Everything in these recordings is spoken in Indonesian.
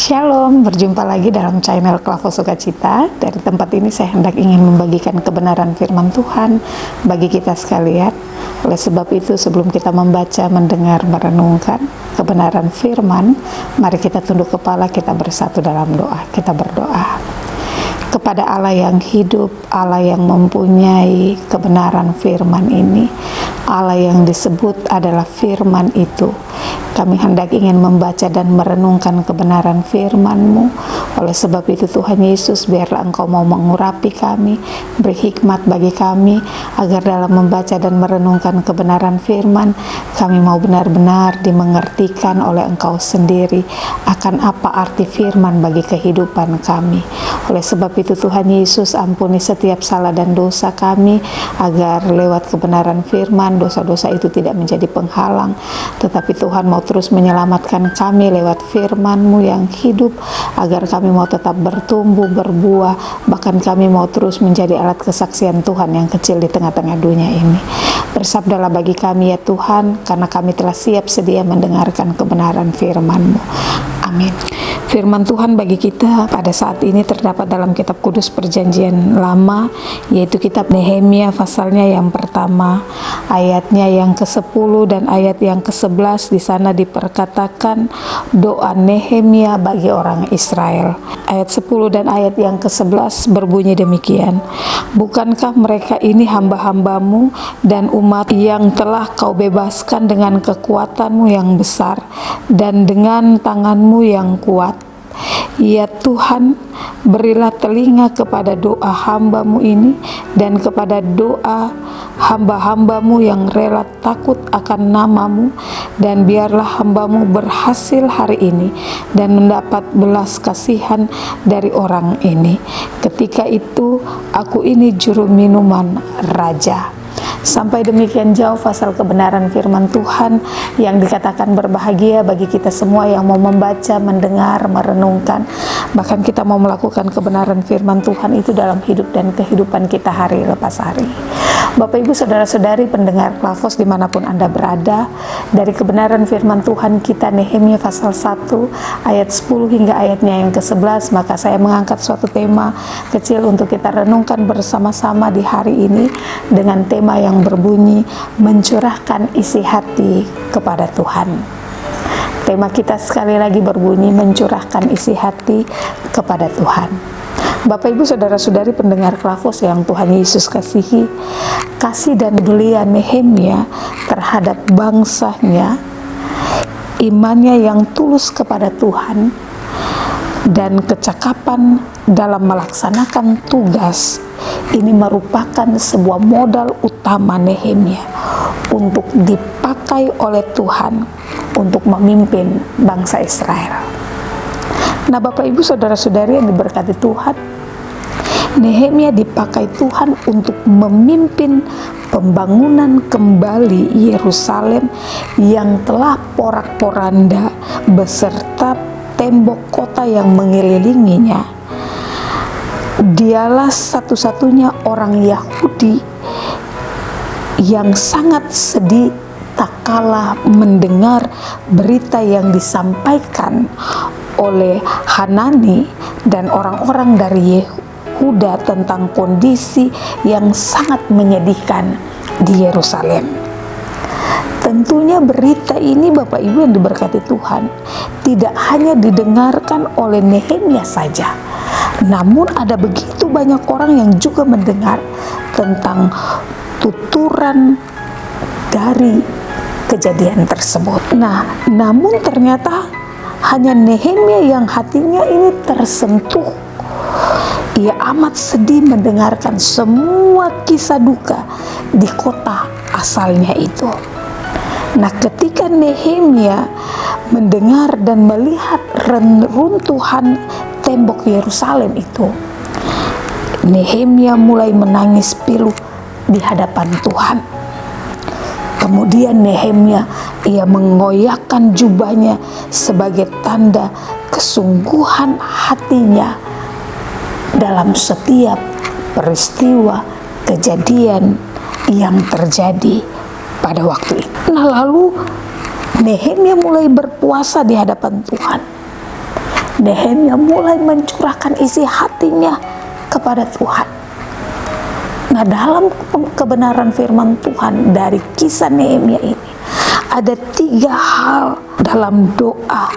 Shalom, berjumpa lagi dalam channel Klavo Sukacita. Dari tempat ini saya hendak ingin membagikan kebenaran firman Tuhan bagi kita sekalian. Oleh sebab itu, sebelum kita membaca, mendengar, merenungkan kebenaran firman, mari kita tunduk kepala, kita bersatu dalam doa. Kita berdoa. Kepada Allah yang hidup, Allah yang mempunyai kebenaran firman ini, Allah yang disebut adalah firman itu, kami hendak ingin membaca dan merenungkan kebenaran firman-Mu. Oleh sebab itu Tuhan Yesus, biarlah Engkau mau mengurapi kami, beri hikmat bagi kami, agar dalam membaca dan merenungkan kebenaran firman, kami mau benar-benar dimengertikan oleh Engkau sendiri akan apa arti firman bagi kehidupan kami. Oleh sebab itu Tuhan Yesus, ampuni setiap salah dan dosa kami, agar lewat kebenaran firman, dosa-dosa itu tidak menjadi penghalang, tetapi Tuhan mau terus menyelamatkan kami lewat firman-Mu yang hidup, agar kami mau tetap bertumbuh, berbuah, bahkan kami mau terus menjadi alat kesaksian Tuhan yang kecil di tengah-tengah dunia ini. Bersabdalah bagi kami ya Tuhan, karena kami telah siap sedia mendengarkan kebenaran firman-Mu. Amin. Firman Tuhan bagi kita pada saat ini terdapat dalam kitab Kudus Perjanjian Lama, yaitu kitab Nehemia pasalnya yang pertama, ayatnya yang ke-10 dan ayat yang ke-11. Di sana diperkatakan doa Nehemia bagi orang Israel. Ayat 10 dan ayat yang ke-11 berbunyi demikian: bukankah mereka ini hamba-hambamu dan umat yang telah kau bebaskan dengan kekuatanmu yang besar dan dengan tanganmu yang kuat? Ya Tuhan, berilah telinga kepada doa hamba-Mu ini dan kepada doa hamba-hamba-Mu yang rela takut akan nama-Mu, dan biarlah hamba-Mu berhasil hari ini dan mendapat belas kasihan dari orang ini. Ketika itu aku ini juru minuman raja. Sampai demikian jauh pasal kebenaran firman Tuhan yang dikatakan berbahagia bagi kita semua yang mau membaca, mendengar, merenungkan, bahkan kita mau melakukan kebenaran firman Tuhan itu dalam hidup dan kehidupan kita hari lepas hari. Bapak Ibu Saudara-saudari pendengar Klavos dimanapun Anda berada, dari kebenaran firman Tuhan kita Nehemia pasal 1 ayat 10 hingga ayatnya yang ke-11, maka saya mengangkat suatu tema kecil untuk kita renungkan bersama-sama di hari ini dengan tema yang berbunyi mencurahkan isi hati kepada Tuhan. Tema kita sekali lagi berbunyi mencurahkan isi hati kepada Tuhan. Bapak Ibu Saudara-saudari pendengar Klavos yang Tuhan Yesus kasihi, kasih dan pedulian Nehemia terhadap bangsanya, imannya yang tulus kepada Tuhan, dan kecakapan dalam melaksanakan tugas ini merupakan sebuah modal utama Nehemia untuk dipakai oleh Tuhan untuk memimpin bangsa Israel. Nah, Bapak Ibu Saudara-saudari yang diberkati Tuhan, Nehemia dipakai Tuhan untuk memimpin pembangunan kembali Yerusalem yang telah porak-poranda beserta tembok kota yang mengelilinginya. Dialah satu-satunya orang Yahudi yang sangat sedih tak kalah mendengar berita yang disampaikan oleh Hanani dan orang-orang dari Yehuda tentang kondisi yang sangat menyedihkan di Yerusalem. Tentunya berita ini Bapak Ibu yang diberkati Tuhan tidak hanya didengarkan oleh Nehemia saja, namun ada begitu banyak orang yang juga mendengar tentang tuturan dari kejadian tersebut. Nah, namun ternyata hanya Nehemia yang hatinya ini tersentuh. Ia amat sedih mendengarkan semua kisah duka di kota asalnya itu. Nah, ketika Nehemia mendengar dan melihat runtuhan tembok Yerusalem itu, Nehemia mulai menangis pilu di hadapan Tuhan. Kemudian Nehemia ia mengoyakkan jubahnya sebagai tanda kesungguhan hatinya dalam setiap peristiwa kejadian yang terjadi pada waktu itu. Nah, lalu Nehemia mulai berpuasa di hadapan Tuhan. Nehemia mulai mencurahkan isi hatinya kepada Tuhan. Nah, dalam kebenaran firman Tuhan dari kisah Nehemia ini, ada 3 hal dalam doa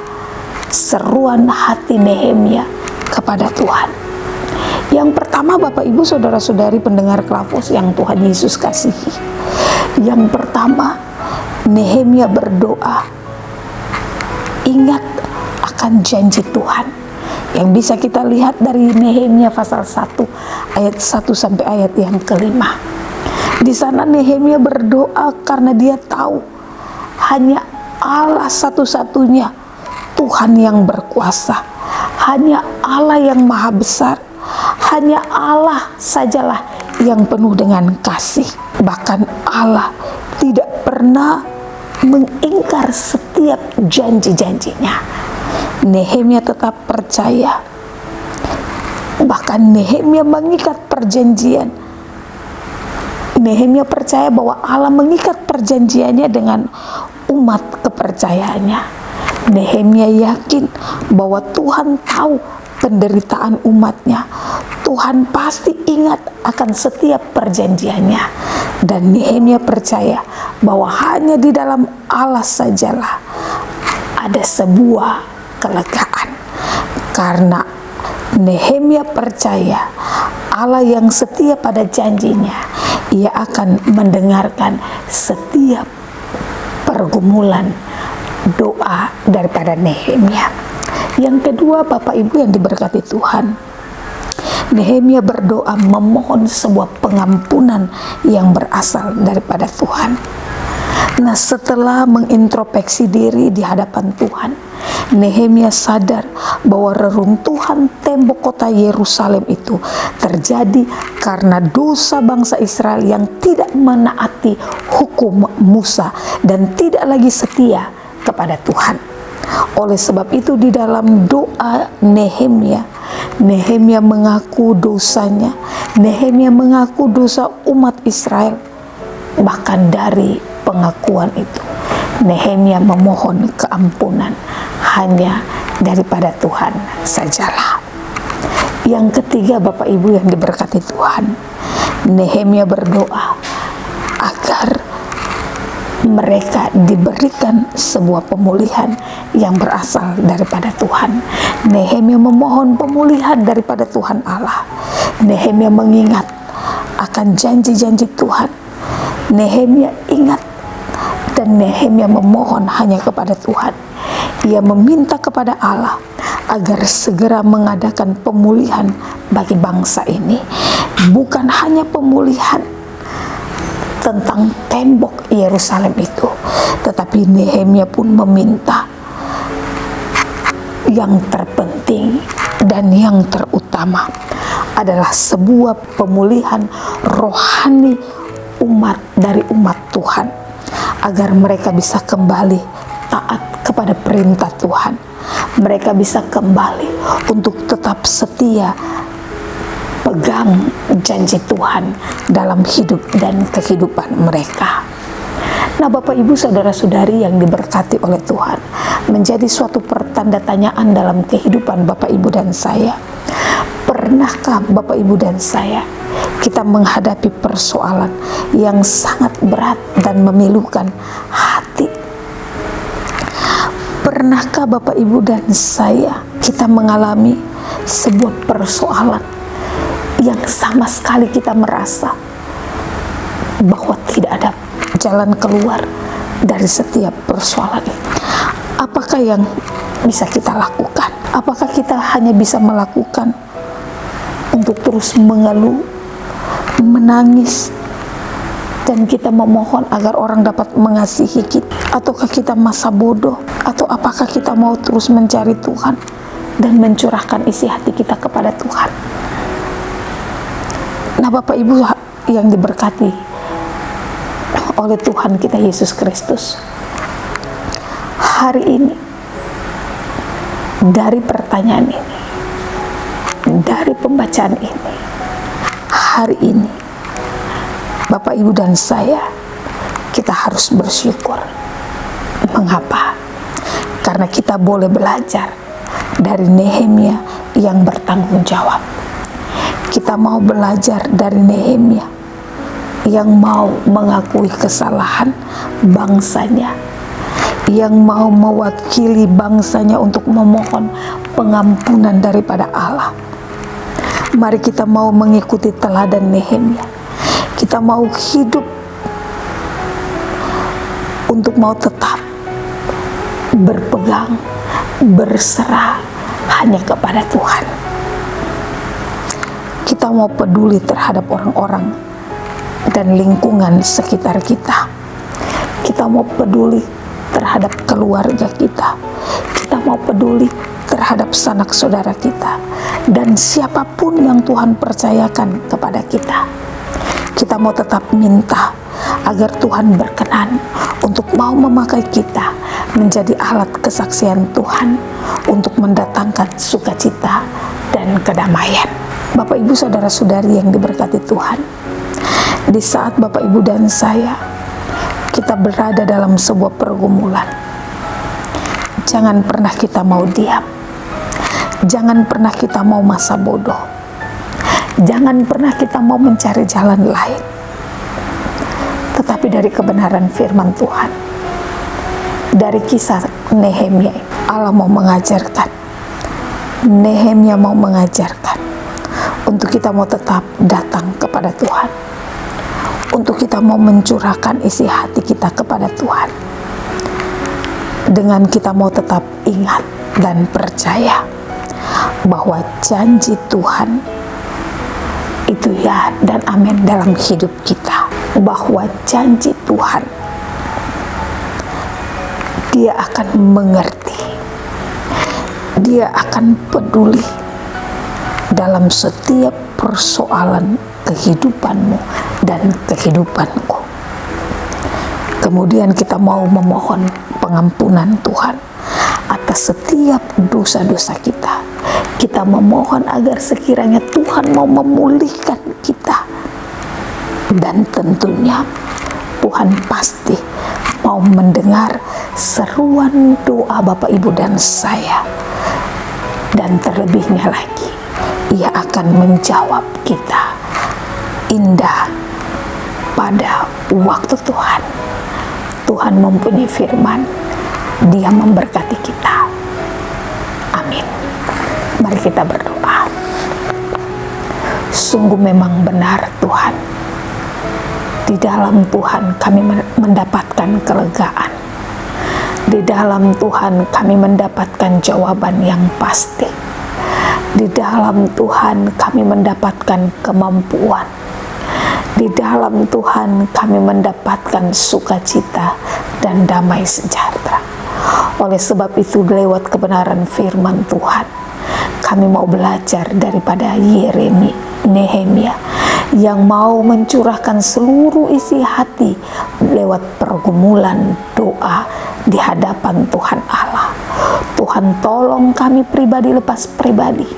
seruan hati Nehemia kepada Tuhan. Yang pertama, Bapak Ibu Saudara-saudari pendengar Klafos yang Tuhan Yesus kasihi, yang pertama, Nehemia berdoa ingat akan janji Tuhan, yang bisa kita lihat dari Nehemia pasal 1 ayat 1 sampai ayat yang kelima. Di sana Nehemia berdoa karena dia tahu hanya Allah satu-satunya Tuhan yang berkuasa, hanya Allah yang maha besar, hanya Allah sajalah yang penuh dengan kasih. Bahkan Allah tidak pernah mengingkar setiap janji-janjinya. Nehemia tetap percaya, bahkan Nehemia mengikat perjanjian. Nehemia percaya bahwa Allah mengikat perjanjiannya dengan umat kepercayaannya. Nehemia yakin bahwa Tuhan tahu penderitaan umatnya. Tuhan pasti ingat akan setiap perjanjiannya. Dan Nehemia percaya bahwa hanya di dalam Allah sajalah ada sebuah kelegaan, karena Nehemia percaya Allah yang setia pada janjinya. Ia akan mendengarkan setiap pergumulan doa daripada Nehemia. Yang kedua, Bapak Ibu yang diberkati Tuhan, Nehemia berdoa memohon sebuah pengampunan yang berasal daripada Tuhan. Nah, setelah mengintrospeksi diri di hadapan Tuhan, Nehemia sadar bahwa reruntuhan tembok kota Yerusalem itu terjadi karena dosa bangsa Israel yang tidak menaati hukum Musa dan tidak lagi setia kepada Tuhan. Oleh sebab itu, di dalam doa Nehemia mengaku dosanya. Nehemia mengaku dosa umat Israel. Bahkan dari pengakuan itu, Nehemia memohon keampunan hanya daripada Tuhan sajalah. Yang ketiga, Bapak Ibu yang diberkati Tuhan, Nehemia berdoa agar mereka diberikan sebuah pemulihan yang berasal daripada Tuhan. Nehemia memohon pemulihan daripada Tuhan Allah. Nehemia mengingat akan janji-janji Tuhan. Nehemia ingat dan Nehemia memohon hanya kepada Tuhan. Ia meminta kepada Allah agar segera mengadakan pemulihan bagi bangsa ini. Bukan hanya pemulihan tentang tembok Yerusalem itu, tetapi Nehemia pun meminta yang terpenting dan yang terutama adalah sebuah pemulihan rohani dari umat Tuhan, agar mereka bisa kembali taat kepada perintah Tuhan. Mereka bisa kembali untuk tetap setia pegang janji Tuhan dalam hidup dan kehidupan mereka. Nah, Bapak Ibu Saudara-saudari yang diberkati oleh Tuhan, menjadi suatu pertandatanyaan dalam kehidupan Bapak Ibu dan saya. Pernahkah Bapak Ibu dan saya kita menghadapi persoalan yang sangat berat dan memilukan hati? Pernahkah Bapak Ibu dan saya kita mengalami sebuah persoalan yang sama sekali kita merasa bahwa tidak ada jalan keluar dari setiap persoalan itu? Apakah yang bisa kita lakukan? Apakah kita hanya bisa melakukan untuk terus mengeluh, menangis, dan kita memohon agar orang dapat mengasihi kita? Ataukah kita masa bodoh? Atau apakah kita mau terus mencari Tuhan dan mencurahkan isi hati kita kepada Tuhan? Nah, Bapak Ibu yang diberkati oleh Tuhan kita Yesus Kristus, hari ini dari pertanyaan ini, dari pembacaan ini, hari ini Bapak Ibu dan saya, kita harus bersyukur. Mengapa? Karena kita boleh belajar dari Nehemia yang bertanggung jawab. Kita mau belajar dari Nehemia yang mau mengakui kesalahan bangsanya, yang mau mewakili bangsanya untuk memohon pengampunan daripada Allah. Mari kita mau mengikuti teladan Nehemia. Kita mau hidup untuk mau tetap berpegang, berserah hanya kepada Tuhan. Kita mau peduli terhadap orang-orang dan lingkungan sekitar kita. Kita mau peduli terhadap keluarga kita. Kita mau peduli terhadap sanak saudara kita dan siapapun yang Tuhan percayakan kepada kita. Kita mau tetap minta agar Tuhan berkenan untuk mau memakai kita menjadi alat kesaksian Tuhan untuk mendatangkan sukacita dan kedamaian. Bapak Ibu saudara-saudari yang diberkati Tuhan, di saat Bapak Ibu dan saya kita berada dalam sebuah pergumulan, jangan pernah kita mau diam. Jangan pernah kita mau masa bodoh. Jangan pernah kita mau mencari jalan lain. Tetapi dari kebenaran firman Tuhan, dari kisah Nehemia, Allah mau mengajarkan, Nehemia mau mengajarkan untuk kita mau tetap datang kepada Tuhan, untuk kita mau mencurahkan isi hati kita kepada Tuhan, dengan kita mau tetap ingat dan percaya bahwa janji Tuhan itu ya dan amin dalam hidup kita. Bahwa janji Tuhan, Dia akan mengerti, Dia akan peduli dalam setiap persoalan kehidupanmu dan kehidupanku. Kemudian kita mau memohon pengampunan Tuhan atas setiap dosa-dosa kita. Kita memohon agar sekiranya Tuhan mau memulihkan kita. Dan tentunya Tuhan pasti mau mendengar seruan doa Bapak Ibu dan saya. Dan terlebihnya lagi, Ia akan menjawab kita indah pada waktu Tuhan. Tuhan mempunyai firman, Dia memberkati kita. Amin. Mari kita berdoa. Sungguh memang benar Tuhan, di dalam Tuhan kami mendapatkan kelegaan. Di dalam Tuhan kami mendapatkan jawaban yang pasti. Di dalam Tuhan kami mendapatkan kemampuan. Di dalam Tuhan kami mendapatkan sukacita dan damai sejahtera. Oleh sebab itu, lewat kebenaran firman Tuhan, kami mau belajar daripada Nehemia yang mau mencurahkan seluruh isi hati lewat pergumulan doa di hadapan Tuhan Allah. Tuhan tolong kami pribadi lepas pribadi,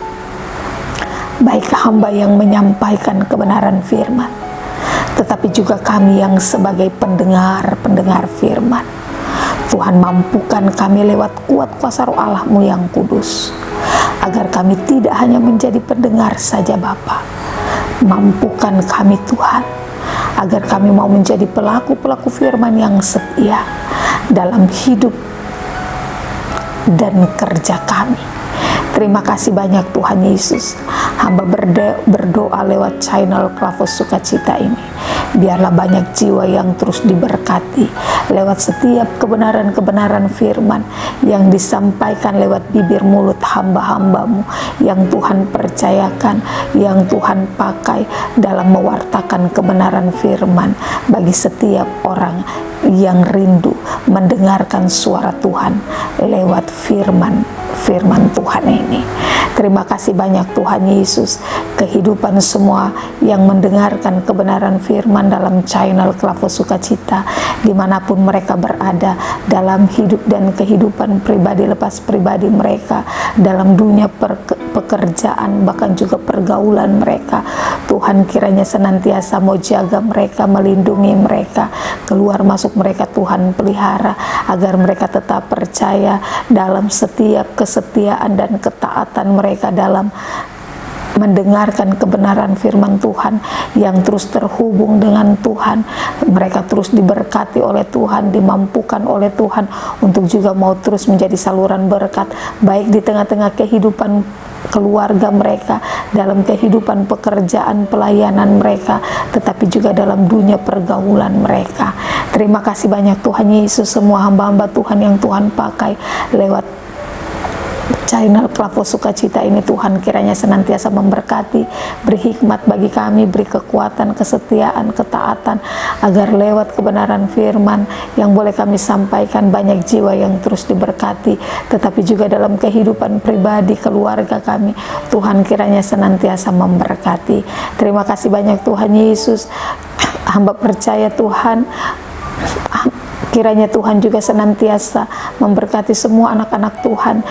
baik hamba yang menyampaikan kebenaran firman, tetapi juga kami yang sebagai pendengar firman. Tuhan mampukan kami lewat kuat kuasa Roh Allah-Mu yang kudus, agar kami tidak hanya menjadi pendengar saja Bapa. Mampukan kami Tuhan, agar kami mau menjadi pelaku-pelaku firman yang setia dalam hidup dan kerja kami. Terima kasih banyak Tuhan Yesus. Hamba berdoa lewat channel Klavos Sukacita ini. Biarlah banyak jiwa yang terus diberkati lewat setiap kebenaran-kebenaran firman yang disampaikan lewat bibir mulut hamba-hambamu yang Tuhan percayakan, yang Tuhan pakai dalam mewartakan kebenaran firman bagi setiap orang yang rindu mendengarkan suara Tuhan lewat firman Tuhan ini. Terima kasih banyak Tuhan Yesus. Kehidupan semua yang mendengarkan kebenaran firman dalam channel Klavos Sukacita, dimanapun mereka berada dalam hidup dan kehidupan pribadi lepas pribadi mereka, dalam dunia pekerjaan, bahkan juga pergaulan mereka, Tuhan kiranya senantiasa mau jaga mereka, melindungi mereka, keluar masuk mereka Tuhan pelihara, agar mereka tetap percaya dalam setiap kesetiaan dan ketaatan mereka dalam mendengarkan kebenaran firman Tuhan, yang terus terhubung dengan Tuhan. Mereka terus diberkati oleh Tuhan, dimampukan oleh Tuhan untuk juga mau terus menjadi saluran berkat, baik di tengah-tengah kehidupan keluarga mereka, dalam kehidupan pekerjaan pelayanan mereka, tetapi juga dalam dunia pergaulan mereka. Terima kasih banyak Tuhan Yesus, semua hamba-hamba Tuhan yang Tuhan pakai lewat channel Klavos Sukacita ini, Tuhan kiranya senantiasa memberkati, beri hikmat bagi kami, beri kekuatan, kesetiaan, ketaatan, agar lewat kebenaran firman yang boleh kami sampaikan, banyak jiwa yang terus diberkati, tetapi juga dalam kehidupan pribadi keluarga kami, Tuhan kiranya senantiasa memberkati. Terima kasih banyak Tuhan Yesus. Hamba percaya Tuhan, kiranya Tuhan juga senantiasa memberkati semua anak-anak Tuhan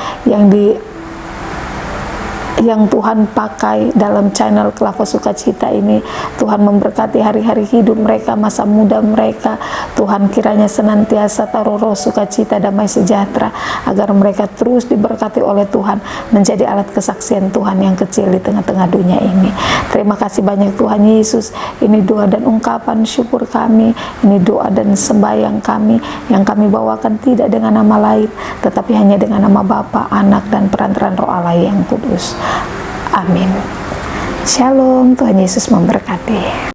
yang Tuhan pakai dalam channel Klavos Sukacita ini. Tuhan memberkati hari-hari hidup mereka, masa muda mereka. Tuhan kiranya senantiasa taruh roh sukacita, damai sejahtera, agar mereka terus diberkati oleh Tuhan, menjadi alat kesaksian Tuhan yang kecil di tengah-tengah dunia ini. Terima kasih banyak Tuhan Yesus. Ini doa dan ungkapan syukur kami, ini doa dan sembahyang kami yang kami bawakan tidak dengan nama lain, tetapi hanya dengan nama Bapa, Anak, dan perantaran Roh Allah yang kudus. Amin. Shalom, Tuhan Yesus memberkati.